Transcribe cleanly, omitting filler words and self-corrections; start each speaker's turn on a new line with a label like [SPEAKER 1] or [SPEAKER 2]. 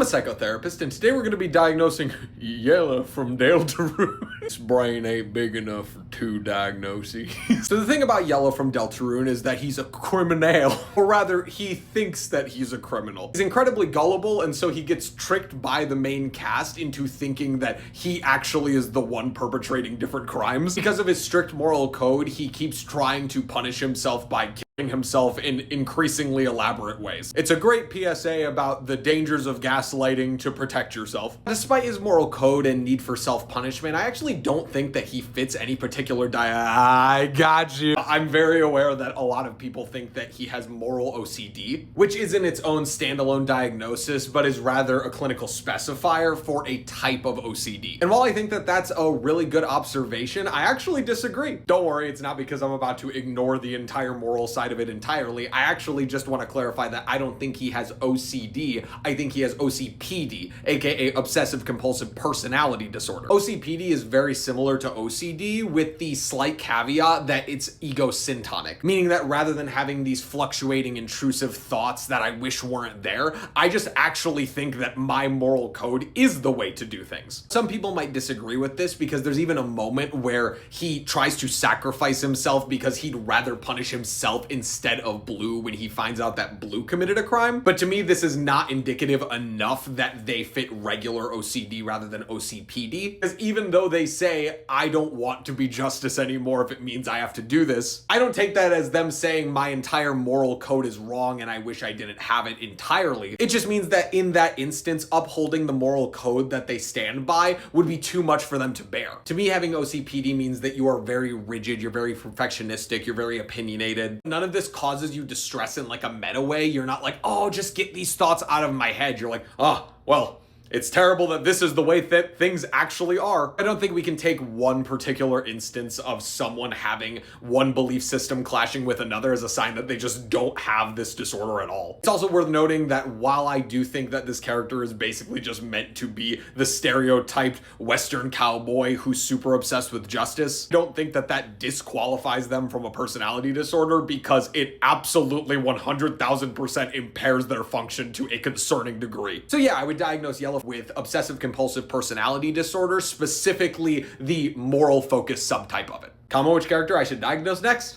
[SPEAKER 1] I'm a psychotherapist, and today we're going to be diagnosing Yellow from Deltarune. His brain ain't big enough for 2 diagnoses. So the thing about Yellow from Deltarune is that he's a criminal, or rather, he thinks that he's a criminal. He's incredibly gullible, and so he gets tricked by the main cast into thinking that he actually is the one perpetrating different crimes. Because of his strict moral code, he keeps trying to punish himself by killing himself in increasingly elaborate ways. It's a great PSA about the dangers of gaslighting to protect yourself. Despite his moral code and need for self-punishment, I actually don't think that he fits any particular I got you. I'm very aware that a lot of people think that he has moral OCD, which isn't its own standalone diagnosis, but is rather a clinical specifier for a type of OCD. And while I think that that's a really good observation, I actually disagree. Don't worry, it's not because I'm about to ignore the entire moral side of it entirely. I actually just want to clarify that I don't think he has OCD. I think he has OCPD, aka obsessive compulsive personality disorder. OCPD is very similar to OCD with the slight caveat that it's egosyntonic, meaning that rather than having these fluctuating intrusive thoughts that I wish weren't there, I just actually think that my moral code is the way to do things. Some people might disagree with this because there's even a moment where he tries to sacrifice himself because he'd rather punish himself instead of Blue when he finds out that Blue committed a crime. But to me, this is not indicative enough that they fit regular OCD rather than OCPD. Because even though they say, I don't want to be justice anymore if it means I have to do this, I don't take that as them saying my entire moral code is wrong and I wish I didn't have it entirely. It just means that in that instance, upholding the moral code that they stand by would be too much for them to bear. To me, having OCPD means that you are very rigid, you're very perfectionistic, you're very opinionated. None of this causes you distress in like a meta way. You're not like, oh, just get these thoughts out of my head. You're like, oh, well, it's terrible that this is the way that things actually are. I don't think we can take one particular instance of someone having one belief system clashing with another as a sign that they just don't have this disorder at all. It's also worth noting that while I do think that this character is basically just meant to be the stereotyped Western cowboy who's super obsessed with justice, I don't think that that disqualifies them from a personality disorder because it absolutely 100,000% impairs their function to a concerning degree. So yeah, I would diagnose Yellow with obsessive compulsive personality disorder, specifically the moral focus subtype of it. Comment which character I should diagnose next.